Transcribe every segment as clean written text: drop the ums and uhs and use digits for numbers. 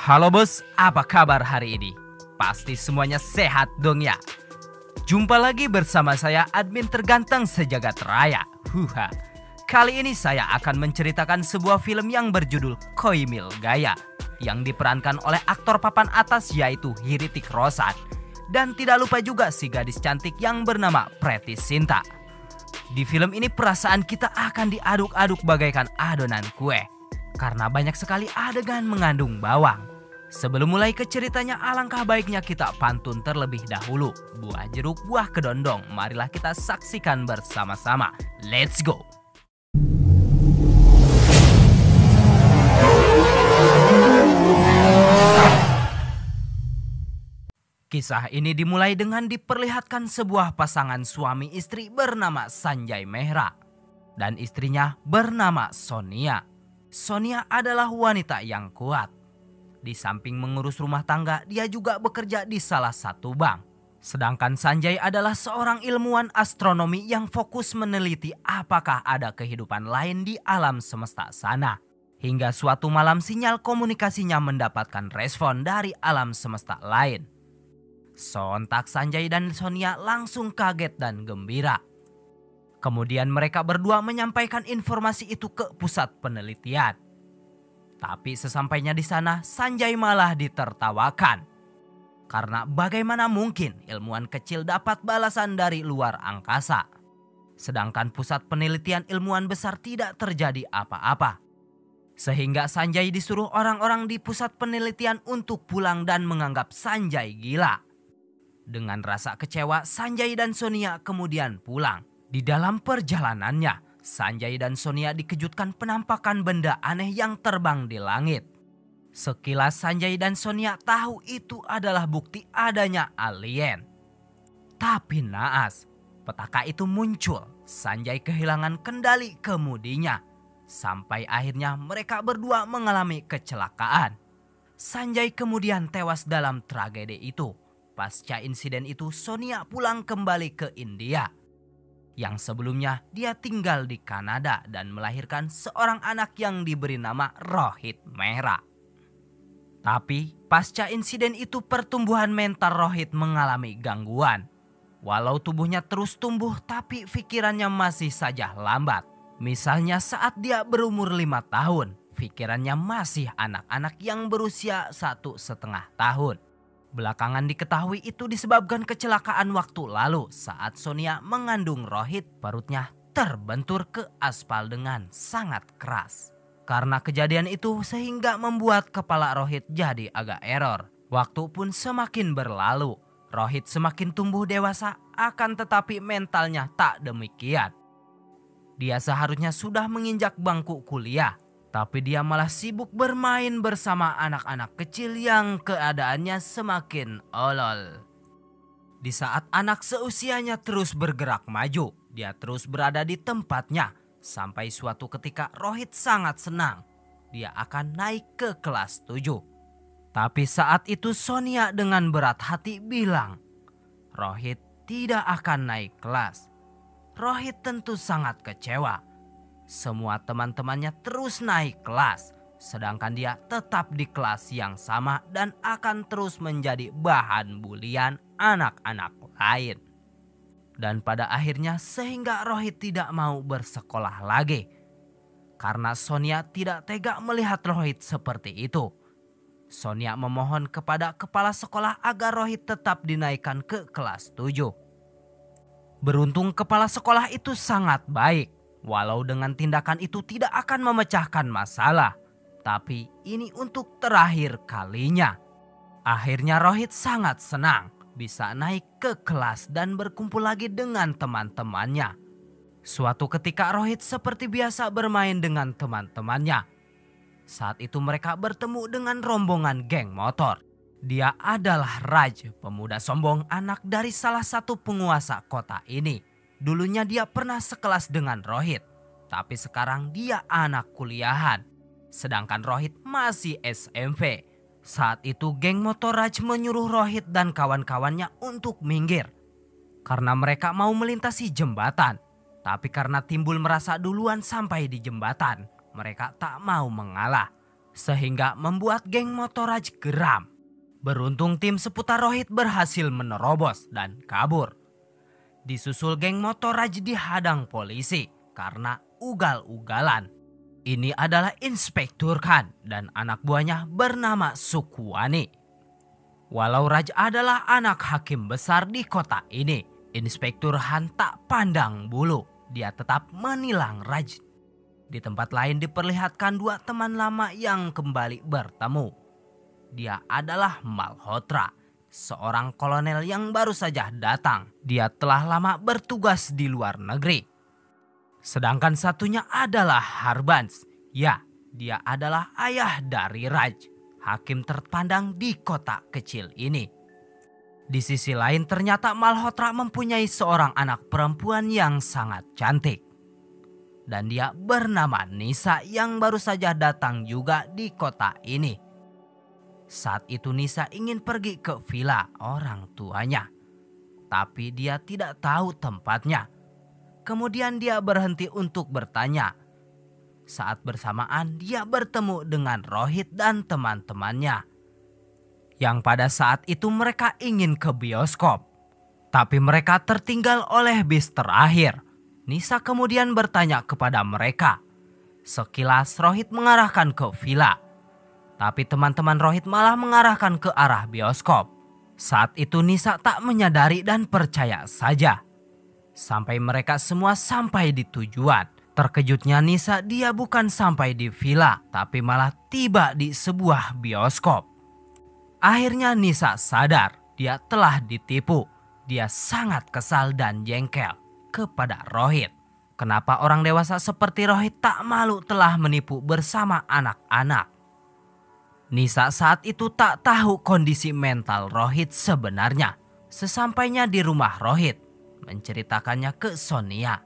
Halo bos, apa kabar hari ini? Pasti semuanya sehat dong ya? Jumpa lagi bersama saya admin terganteng sejagat raya. Huha. Kali ini saya akan menceritakan sebuah film yang berjudul Koimil Gaya yang diperankan oleh aktor papan atas yaitu Hritik Roshan. Dan tidak lupa juga si gadis cantik yang bernama Preity Zinta. Di film ini perasaan kita akan diaduk-aduk bagaikan adonan kue karena banyak sekali adegan mengandung bawang. Sebelum mulai ke ceritanya, alangkah baiknya kita pantun terlebih dahulu. Buah jeruk, buah kedondong. Marilah kita saksikan bersama-sama. Let's go! Kisah ini dimulai dengan diperlihatkan sebuah pasangan suami istri bernama Sanjay Mehra dan istrinya bernama Sonia. Sonia adalah wanita yang kuat. Di samping mengurus rumah tangga, dia juga bekerja di salah satu bank. Sedangkan Sanjay adalah seorang ilmuwan astronomi yang fokus meneliti apakah ada kehidupan lain di alam semesta sana. Hingga suatu malam sinyal komunikasinya mendapatkan respon dari alam semesta lain. Sontak Sanjay dan Sonia langsung kaget dan gembira. Kemudian mereka berdua menyampaikan informasi itu ke pusat penelitian. Tapi sesampainya di sana, Sanjay malah ditertawakan. Karena bagaimana mungkin ilmuwan kecil dapat balasan dari luar angkasa. Sedangkan pusat penelitian ilmuwan besar tidak terjadi apa-apa. Sehingga Sanjay disuruh orang-orang di pusat penelitian untuk pulang dan menganggap Sanjay gila. Dengan rasa kecewa, Sanjay dan Sonia kemudian pulang. Di dalam perjalanannya, Sanjay dan Sonia dikejutkan penampakan benda aneh yang terbang di langit. Sekilas Sanjay dan Sonia tahu itu adalah bukti adanya alien. Tapi naas, petaka itu muncul. Sanjay kehilangan kendali kemudinya. Sampai akhirnya mereka berdua mengalami kecelakaan. Sanjay kemudian tewas dalam tragedi itu. Pasca insiden itu, Sonia pulang kembali ke India. Yang sebelumnya dia tinggal di Kanada dan melahirkan seorang anak yang diberi nama Rohit Mehra. Tapi pasca insiden itu pertumbuhan mental Rohit mengalami gangguan. Walau tubuhnya terus tumbuh tapi pikirannya masih saja lambat. Misalnya saat dia berumur 5 tahun, pikirannya masih anak-anak yang berusia 1,5 tahun. Belakangan diketahui itu disebabkan kecelakaan waktu lalu saat Sonia mengandung Rohit, perutnya terbentur ke aspal dengan sangat keras. Karena kejadian itu sehingga membuat kepala Rohit jadi agak error. Waktu pun semakin berlalu, Rohit semakin tumbuh dewasa akan tetapi mentalnya tak demikian. Dia seharusnya sudah menginjak bangku kuliah. Tapi dia malah sibuk bermain bersama anak-anak kecil yang keadaannya semakin olol. Di saat anak seusianya terus bergerak maju, dia terus berada di tempatnya. Sampai suatu ketika Rohit sangat senang. Dia akan naik ke kelas 7. Tapi saat itu Sonia dengan berat hati bilang, Rohit tidak akan naik kelas. Rohit tentu sangat kecewa. Semua teman-temannya terus naik kelas, sedangkan dia tetap di kelas yang sama dan akan terus menjadi bahan bulian anak-anak lain. Dan pada akhirnya sehingga Rohit tidak mau bersekolah lagi. Karena Sonia tidak tega melihat Rohit seperti itu. Sonia memohon kepada kepala sekolah agar Rohit tetap dinaikkan ke kelas 7. Beruntung kepala sekolah itu sangat baik. Walau dengan tindakan itu tidak akan memecahkan masalah. Tapi ini untuk terakhir kalinya. Akhirnya Rohit sangat senang bisa naik ke kelas dan berkumpul lagi dengan teman-temannya. Suatu ketika Rohit seperti biasa bermain dengan teman-temannya. Saat itu mereka bertemu dengan rombongan geng motor. Dia adalah Raj, pemuda sombong anak dari salah satu penguasa kota ini. Dulunya dia pernah sekelas dengan Rohit, tapi sekarang dia anak kuliahan. Sedangkan Rohit masih SMP. Saat itu geng motor Raj menyuruh Rohit dan kawan-kawannya untuk minggir. Karena mereka mau melintasi jembatan. Tapi karena Timbul merasa duluan sampai di jembatan, mereka tak mau mengalah. sehingga membuat geng motor Raj geram. Beruntung tim seputar Rohit berhasil menerobos dan kabur. Disusul geng motor Raj dihadang polisi karena ugal-ugalan. Ini adalah Inspektur Khan dan anak buahnya bernama Sukwani. Walau Raj adalah anak hakim besar di kota ini, Inspektur Khan tak pandang bulu. Dia tetap menilang Raj. Di tempat lain diperlihatkan dua teman lama yang kembali bertemu. Dia adalah Malhotra, seorang kolonel yang baru saja datang. Dia telah lama bertugas di luar negeri. Sedangkan satunya adalah Harbans. Ya, dia adalah ayah dari Raj, hakim terpandang di kota kecil ini. Di sisi lain ternyata Malhotra mempunyai seorang anak perempuan yang sangat cantik. Dan dia bernama Nisa yang baru saja datang juga di kota ini. Saat itu Nisa ingin pergi ke villa orang tuanya. Tapi dia tidak tahu tempatnya. Kemudian dia berhenti untuk bertanya. Saat bersamaan dia bertemu dengan Rohit dan teman-temannya. Yang pada saat itu mereka ingin ke bioskop. Tapi mereka tertinggal oleh bis terakhir. Nisa kemudian bertanya kepada mereka. Sekilas Rohit mengarahkan ke villa. Tapi teman-teman Rohit malah mengarahkan ke arah bioskop. Saat itu Nisa tak menyadari dan percaya saja. Sampai mereka semua sampai di tujuan. Terkejutnya Nisa, dia bukan sampai di villa, tapi malah tiba di sebuah bioskop. Akhirnya Nisa sadar dia telah ditipu. Dia sangat kesal dan jengkel kepada Rohit. Kenapa orang dewasa seperti Rohit tak malu telah menipu bersama anak-anak? Nisa saat itu tak tahu kondisi mental Rohit sebenarnya. Sesampainya di rumah Rohit, menceritakannya ke Sonia.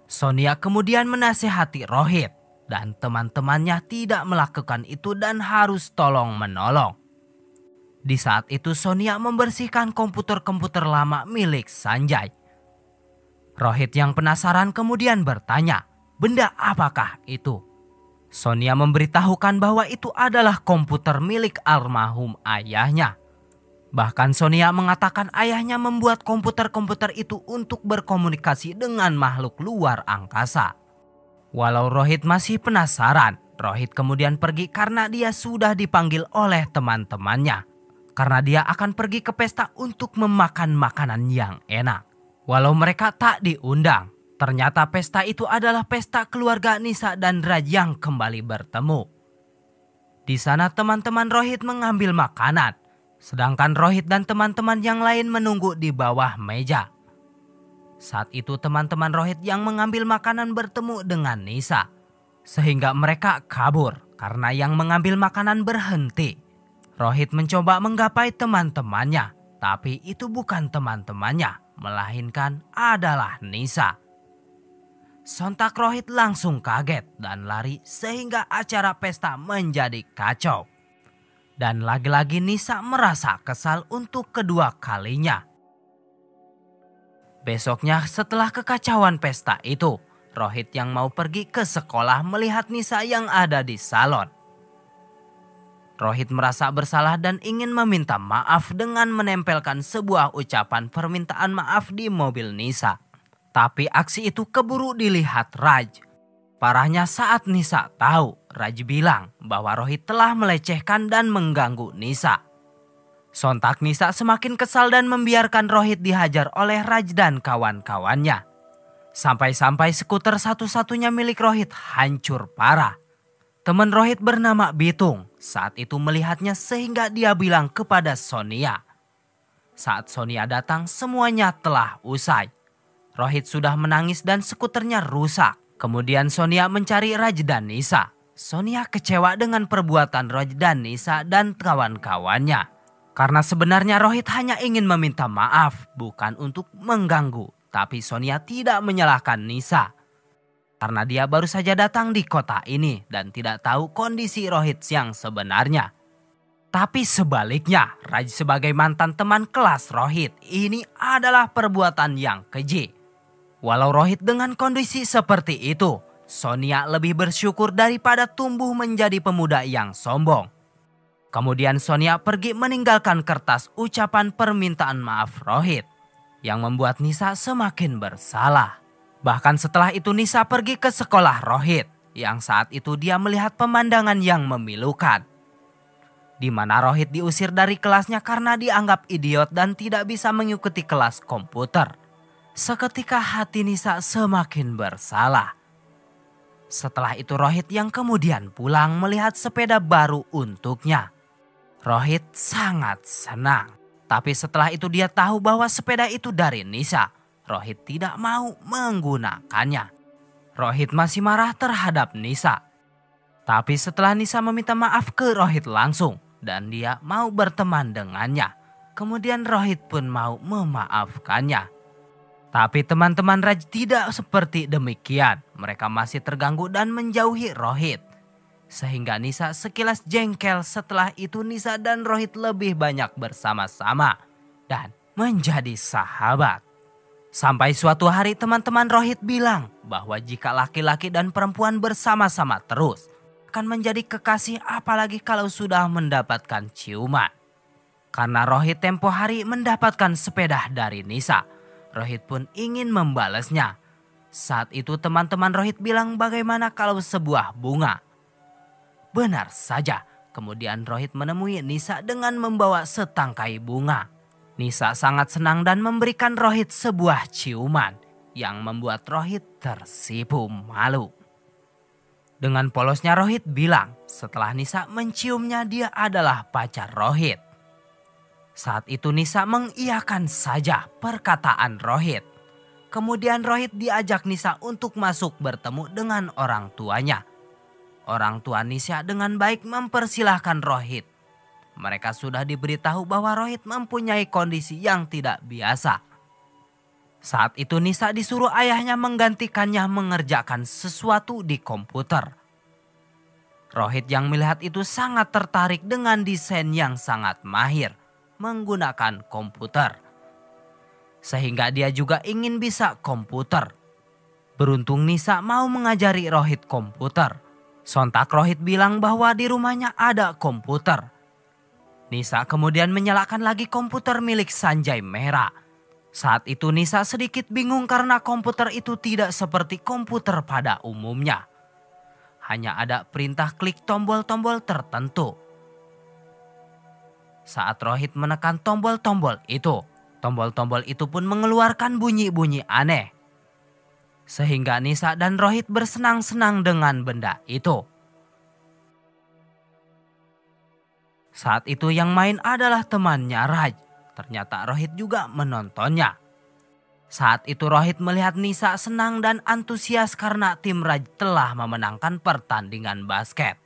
Sonia kemudian menasihati Rohit dan teman-temannya tidak melakukan itu dan harus tolong menolong. Di saat itu Sonia membersihkan komputer-komputer lama milik Sanjay. Rohit yang penasaran kemudian bertanya, benda apakah itu? Sonia memberitahukan bahwa itu adalah komputer milik almarhum ayahnya. Bahkan Sonia mengatakan ayahnya membuat komputer-komputer itu untuk berkomunikasi dengan makhluk luar angkasa. Walau Rohit masih penasaran, Rohit kemudian pergi karena dia sudah dipanggil oleh teman-temannya. Karena dia akan pergi ke pesta untuk memakan makanan yang enak. Walau mereka tak diundang, ternyata pesta itu adalah pesta keluarga Nisa dan Raj yang kembali bertemu. Di sana teman-teman Rohit mengambil makanan. Sedangkan Rohit dan teman-teman yang lain menunggu di bawah meja. Saat itu teman-teman Rohit yang mengambil makanan bertemu dengan Nisa. Sehingga mereka kabur karena yang mengambil makanan berhenti. Rohit mencoba menggapai teman-temannya. Tapi itu bukan teman-temannya, melainkan adalah Nisa. Sontak Rohit langsung kaget dan lari sehingga acara pesta menjadi kacau. Dan lagi-lagi Nisa merasa kesal untuk kedua kalinya. Besoknya setelah kekacauan pesta itu, Rohit yang mau pergi ke sekolah melihat Nisa yang ada di salon. Rohit merasa bersalah dan ingin meminta maaf dengan menempelkan sebuah ucapan permintaan maaf di mobil Nisa. Tapi aksi itu keburu dilihat Raj. Parahnya saat Nisa tahu, Raj bilang bahwa Rohit telah melecehkan dan mengganggu Nisa. Sontak Nisa semakin kesal dan membiarkan Rohit dihajar oleh Raj dan kawan-kawannya. Sampai-sampai skuter satu-satunya milik Rohit hancur parah. Teman Rohit bernama Bitung saat itu melihatnya sehingga dia bilang kepada Sonia. Saat Sonia datang semuanya telah usai. Rohit sudah menangis dan skuternya rusak. Kemudian Sonia mencari Raj dan Nisa. Sonia kecewa dengan perbuatan Raj dan Nisa dan kawan-kawannya. Karena sebenarnya Rohit hanya ingin meminta maaf, bukan untuk mengganggu. Tapi Sonia tidak menyalahkan Nisa. Karena dia baru saja datang di kota ini dan tidak tahu kondisi Rohit yang sebenarnya. Tapi sebaliknya, Raj sebagai mantan teman kelas Rohit, ini adalah perbuatan yang keji. Walau Rohit dengan kondisi seperti itu, Sonia lebih bersyukur daripada tumbuh menjadi pemuda yang sombong. Kemudian Sonia pergi meninggalkan kertas ucapan permintaan maaf Rohit, yang membuat Nisa semakin bersalah. Bahkan setelah itu Nisa pergi ke sekolah Rohit, yang saat itu dia melihat pemandangan yang memilukan, di mana Rohit diusir dari kelasnya karena dianggap idiot dan tidak bisa mengikuti kelas komputer. Seketika hati Nisa semakin bersalah. Setelah itu Rohit yang kemudian pulang melihat sepeda baru untuknya. Rohit sangat senang. Tapi setelah itu dia tahu bahwa sepeda itu dari Nisa. Rohit tidak mau menggunakannya. Rohit masih marah terhadap Nisa. Tapi setelah Nisa meminta maaf ke Rohit langsung dan dia mau berteman dengannya, kemudian Rohit pun mau memaafkannya. Tapi teman-teman Raj tidak seperti demikian. Mereka masih terganggu dan menjauhi Rohit. Sehingga Nisa sekilas jengkel. Setelah itu Nisa dan Rohit lebih banyak bersama-sama dan menjadi sahabat. Sampai suatu hari teman-teman Rohit bilang bahwa jika laki-laki dan perempuan bersama-sama terus akan menjadi kekasih, apalagi kalau sudah mendapatkan ciuman. Karena Rohit tempo hari mendapatkan sepeda dari Nisa, Rohit pun ingin membalasnya. Saat itu teman-teman Rohit bilang bagaimana kalau sebuah bunga. Benar saja, kemudian Rohit menemui Nisa dengan membawa setangkai bunga. Nisa sangat senang dan memberikan Rohit sebuah ciuman yang membuat Rohit tersipu malu. Dengan polosnya Rohit bilang setelah Nisa menciumnya dia adalah pacar Rohit. Saat itu Nisa mengiyakan saja perkataan Rohit. Kemudian Rohit diajak Nisa untuk masuk bertemu dengan orang tuanya. Orang tua Nisa dengan baik mempersilahkan Rohit. Mereka sudah diberitahu bahwa Rohit mempunyai kondisi yang tidak biasa. Saat itu Nisa disuruh ayahnya menggantikannya mengerjakan sesuatu di komputer. Rohit yang melihat itu sangat tertarik dengan desain yang sangat mahir menggunakan komputer. Sehingga dia juga ingin bisa komputer. Beruntung Nisa mau mengajari Rohit komputer. Sontak Rohit bilang bahwa di rumahnya ada komputer. Nisa kemudian menyalakan lagi komputer milik Sanjay Mehra. Saat itu Nisa sedikit bingung karena komputer itu tidak seperti komputer pada umumnya. Hanya ada perintah klik tombol-tombol tertentu. Saat Rohit menekan tombol-tombol itu pun mengeluarkan bunyi-bunyi aneh. Sehingga Nisa dan Rohit bersenang-senang dengan benda itu. Saat itu yang main adalah temannya Raj. Ternyata Rohit juga menontonnya. Saat itu Rohit melihat Nisa senang dan antusias karena tim Raj telah memenangkan pertandingan basket.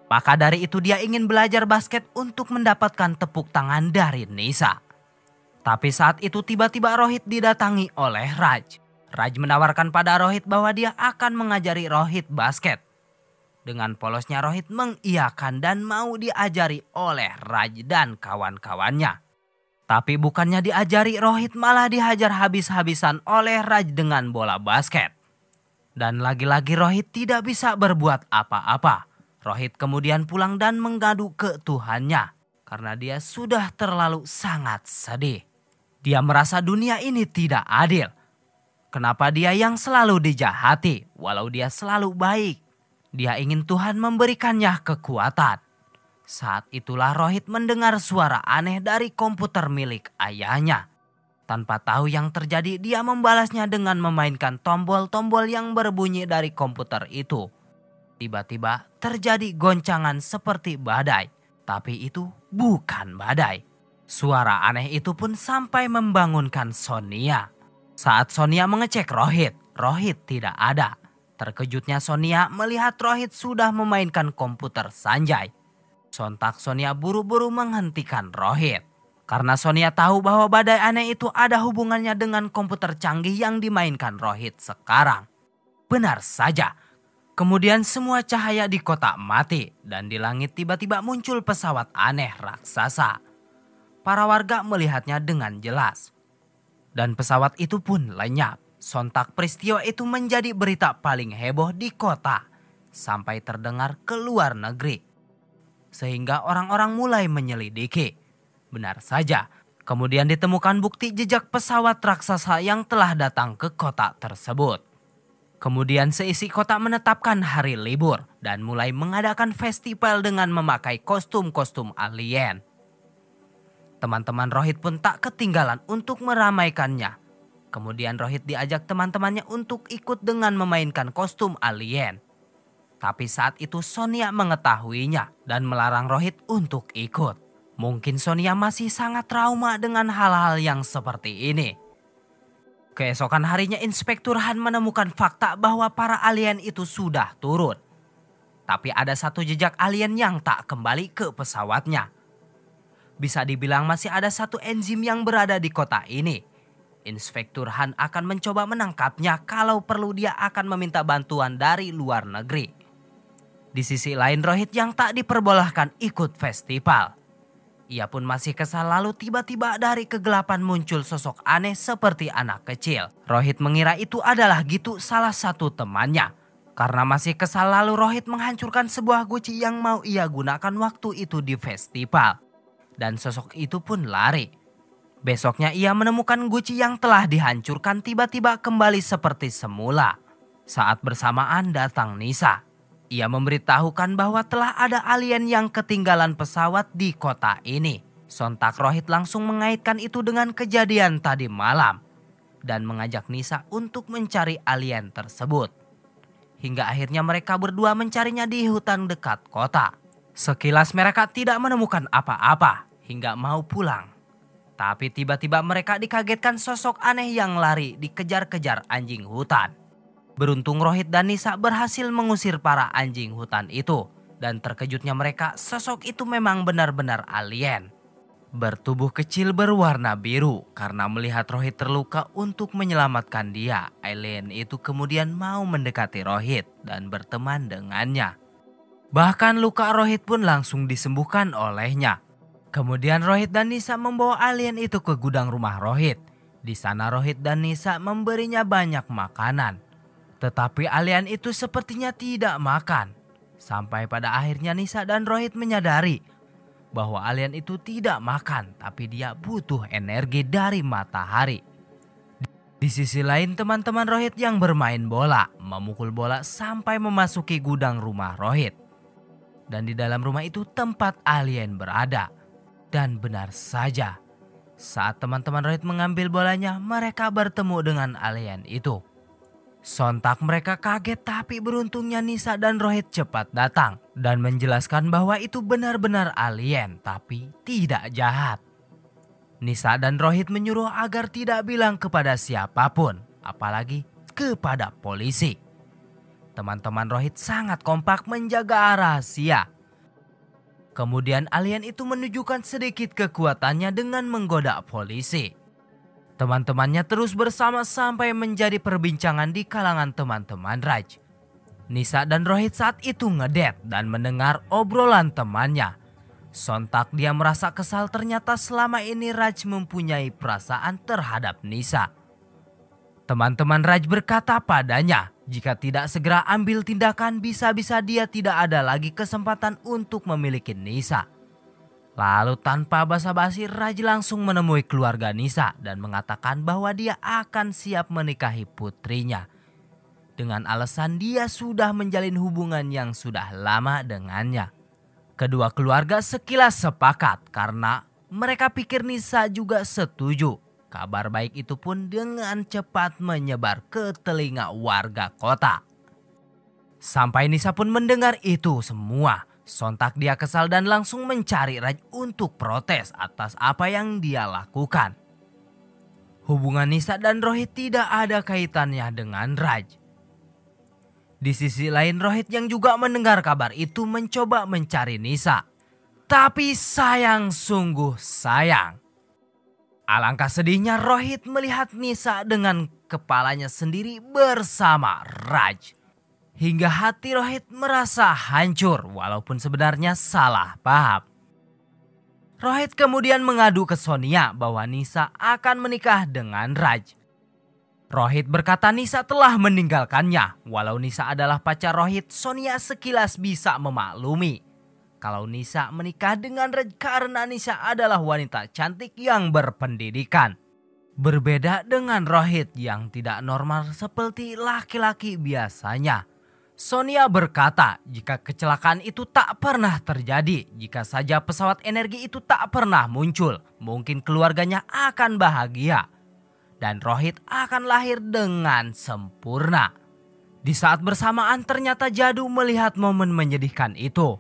Maka dari itu dia ingin belajar basket untuk mendapatkan tepuk tangan dari Nisa. Tapi saat itu tiba-tiba Rohit didatangi oleh Raj. Raj menawarkan pada Rohit bahwa dia akan mengajari Rohit basket. Dengan polosnya Rohit mengiyakan dan mau diajari oleh Raj dan kawan-kawannya. Tapi bukannya diajari, Rohit malah dihajar habis-habisan oleh Raj dengan bola basket. Dan lagi-lagi Rohit tidak bisa berbuat apa-apa. Rohit kemudian pulang dan mengadu ke Tuhannya karena dia sudah terlalu sangat sedih. Dia merasa dunia ini tidak adil. Kenapa dia yang selalu dijahati walau dia selalu baik? Dia ingin Tuhan memberikannya kekuatan. Saat itulah Rohit mendengar suara aneh dari komputer milik ayahnya. Tanpa tahu yang terjadi, dia membalasnya dengan memainkan tombol-tombol yang berbunyi dari komputer itu. Tiba-tiba terjadi goncangan seperti badai, tapi itu bukan badai. Suara aneh itu pun sampai membangunkan Sonia. Saat Sonia mengecek Rohit, Rohit tidak ada. Terkejutnya Sonia melihat Rohit sudah memainkan komputer Sanjay. Sontak Sonia buru-buru menghentikan Rohit. Karena Sonia tahu bahwa badai aneh itu ada hubungannya dengan komputer canggih yang dimainkan Rohit sekarang. Benar saja. Kemudian semua cahaya di kota mati dan di langit tiba-tiba muncul pesawat aneh raksasa. Para warga melihatnya dengan jelas. Dan pesawat itu pun lenyap. Sontak peristiwa itu menjadi berita paling heboh di kota sampai terdengar ke luar negeri. Sehingga orang-orang mulai menyelidiki. Benar saja, kemudian ditemukan bukti jejak pesawat raksasa yang telah datang ke kota tersebut. Kemudian seisi kota menetapkan hari libur dan mulai mengadakan festival dengan memakai kostum-kostum alien. Teman-teman Rohit pun tak ketinggalan untuk meramaikannya. Kemudian Rohit diajak teman-temannya untuk ikut dengan memainkan kostum alien. Tapi saat itu Sonia mengetahuinya dan melarang Rohit untuk ikut. Mungkin Sonia masih sangat trauma dengan hal-hal yang seperti ini. Keesokan harinya Inspektur Han menemukan fakta bahwa para alien itu sudah turun. Tapi ada satu jejak alien yang tak kembali ke pesawatnya. Bisa dibilang masih ada satu enzim yang berada di kota ini. Inspektur Han akan mencoba menangkapnya, kalau perlu dia akan meminta bantuan dari luar negeri. Di sisi lain Rohit yang tak diperbolehkan ikut festival. Ia pun masih kesal, lalu tiba-tiba dari kegelapan muncul sosok aneh seperti anak kecil. Rohit mengira itu adalah Gitu, salah satu temannya. Karena masih kesal lalu Rohit menghancurkan sebuah guci yang mau ia gunakan waktu itu di festival. Dan sosok itu pun lari. Besoknya ia menemukan guci yang telah dihancurkan tiba-tiba kembali seperti semula. Saat bersamaan datang Nisa. Ia memberitahukan bahwa telah ada alien yang ketinggalan pesawat di kota ini. Sontak Rohit langsung mengaitkan itu dengan kejadian tadi malam dan mengajak Nisa untuk mencari alien tersebut. Hingga akhirnya mereka berdua mencarinya di hutan dekat kota. Sekilas mereka tidak menemukan apa-apa hingga mau pulang. Tapi tiba-tiba mereka dikagetkan sosok aneh yang lari dikejar-kejar anjing hutan. Beruntung Rohit dan Nisa berhasil mengusir para anjing hutan itu. Dan terkejutnya mereka, sosok itu memang benar-benar alien. Bertubuh kecil berwarna biru. Karena melihat Rohit terluka untuk menyelamatkan dia, alien itu kemudian mau mendekati Rohit dan berteman dengannya. Bahkan luka Rohit pun langsung disembuhkan olehnya. Kemudian Rohit dan Nisa membawa alien itu ke gudang rumah Rohit. Di sana Rohit dan Nisa memberinya banyak makanan. Tetapi alien itu sepertinya tidak makan. Sampai pada akhirnya Nisa dan Rohit menyadari bahwa alien itu tidak makan, tapi dia butuh energi dari matahari. Di sisi lain teman-teman Rohit yang bermain bola memukul bola sampai memasuki gudang rumah Rohit. Dan di dalam rumah itu tempat alien berada. Dan benar saja, saat teman-teman Rohit mengambil bolanya, mereka bertemu dengan alien itu. Sontak mereka kaget, tapi beruntungnya Nisa dan Rohit cepat datang dan menjelaskan bahwa itu benar-benar alien tapi tidak jahat. Nisa dan Rohit menyuruh agar tidak bilang kepada siapapun, apalagi kepada polisi. Teman-teman Rohit sangat kompak menjaga rahasia. Kemudian alien itu menunjukkan sedikit kekuatannya dengan menggoda polisi. Teman-temannya terus bersama sampai menjadi perbincangan di kalangan teman-teman Raj. Nisa dan Rohit saat itu ngedet dan mendengar obrolan temannya. Sontak dia merasa kesal, ternyata selama ini Raj mempunyai perasaan terhadap Nisa. Teman-teman Raj berkata padanya, jika tidak segera ambil tindakan bisa-bisa dia tidak ada lagi kesempatan untuk memiliki Nisa. Lalu tanpa basa-basi Raj langsung menemui keluarga Nisa dan mengatakan bahwa dia akan siap menikahi putrinya. Dengan alasan dia sudah menjalin hubungan yang sudah lama dengannya. Kedua keluarga sekilas sepakat karena mereka pikir Nisa juga setuju. Kabar baik itu pun dengan cepat menyebar ke telinga warga kota. Sampai Nisa pun mendengar itu semua. Sontak dia kesal dan langsung mencari Raj untuk protes atas apa yang dia lakukan. Hubungan Nisa dan Rohit tidak ada kaitannya dengan Raj. Di sisi lain Rohit yang juga mendengar kabar itu mencoba mencari Nisa. Tapi sayang, sungguh sayang. Alangkah sedihnya Rohit melihat Nisa dengan kepalanya sendiri bersama Raj. Hingga hati Rohit merasa hancur walaupun sebenarnya salah paham. Rohit kemudian mengadu ke Sonia bahwa Nisa akan menikah dengan Raj. Rohit berkata Nisa telah meninggalkannya. Walau Nisa adalah pacar Rohit, Sonia sekilas bisa memaklumi kalau Nisa menikah dengan Raj karena Nisa adalah wanita cantik yang berpendidikan. Berbeda dengan Rohit yang tidak normal seperti laki-laki biasanya. Sonia berkata jika kecelakaan itu tak pernah terjadi, jika saja pesawat energi itu tak pernah muncul, mungkin keluarganya akan bahagia. Dan Rohit akan lahir dengan sempurna. Di saat bersamaan ternyata Jadu melihat momen menyedihkan itu.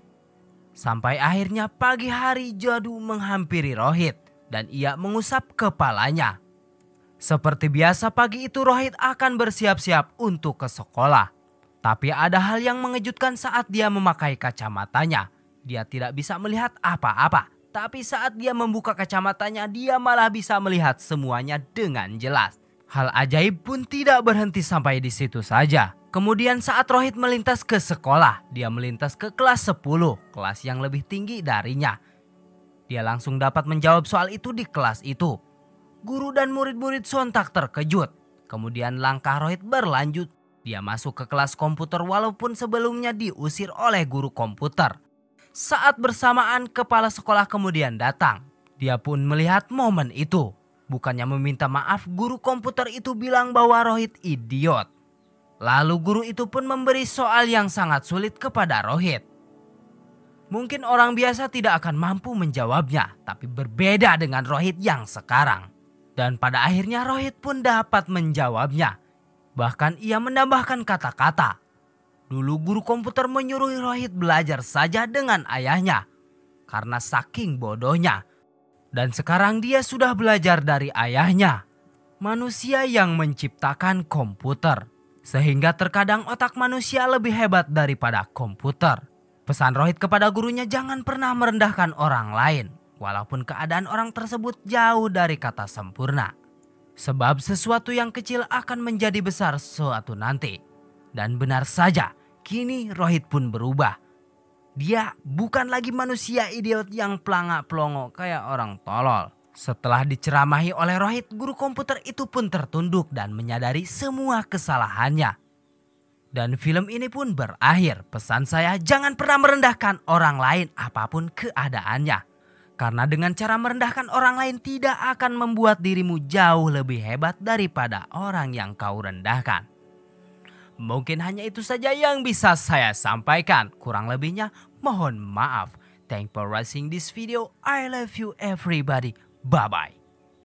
Sampai akhirnya pagi hari Jadu menghampiri Rohit dan ia mengusap kepalanya. Seperti biasa pagi itu Rohit akan bersiap-siap untuk ke sekolah. Tapi ada hal yang mengejutkan saat dia memakai kacamatanya. Dia tidak bisa melihat apa-apa. Tapi saat dia membuka kacamatanya, dia malah bisa melihat semuanya dengan jelas. Hal ajaib pun tidak berhenti sampai di situ saja. Kemudian saat Rohit melintas ke sekolah, dia melintas ke kelas 10, kelas yang lebih tinggi darinya. Dia langsung dapat menjawab soal itu di kelas itu. Guru dan murid-murid sontak terkejut. Kemudian langkah Rohit berlanjut. Dia masuk ke kelas komputer walaupun sebelumnya diusir oleh guru komputer. Saat bersamaan kepala sekolah kemudian datang. Dia pun melihat momen itu. Bukannya meminta maaf, guru komputer itu bilang bahwa Rohit idiot. Lalu guru itu pun memberi soal yang sangat sulit kepada Rohit. Mungkin orang biasa tidak akan mampu menjawabnya, tapi berbeda dengan Rohit yang sekarang. Dan pada akhirnya Rohit pun dapat menjawabnya. Bahkan ia menambahkan kata-kata. Dulu guru komputer menyuruh Rohit belajar saja dengan ayahnya. Karena saking bodohnya. Dan sekarang dia sudah belajar dari ayahnya. Manusia yang menciptakan komputer. Sehingga terkadang otak manusia lebih hebat daripada komputer. Pesan Rohit kepada gurunya jangan pernah merendahkan orang lain. Walaupun keadaan orang tersebut jauh dari kata sempurna. Sebab sesuatu yang kecil akan menjadi besar suatu nanti. Dan benar saja, kini Rohit pun berubah. Dia bukan lagi manusia idiot yang pelangak-pelongo kayak orang tolol. Setelah diceramahi oleh Rohit, guru komputer itu pun tertunduk dan menyadari semua kesalahannya. Dan film ini pun berakhir. Pesan saya jangan pernah merendahkan orang lain apapun keadaannya. Karena dengan cara merendahkan orang lain tidak akan membuat dirimu jauh lebih hebat daripada orang yang kau rendahkan. Mungkin hanya itu saja yang bisa saya sampaikan. Kurang lebihnya mohon maaf. Thanks for watching this video. I love you everybody. Bye bye.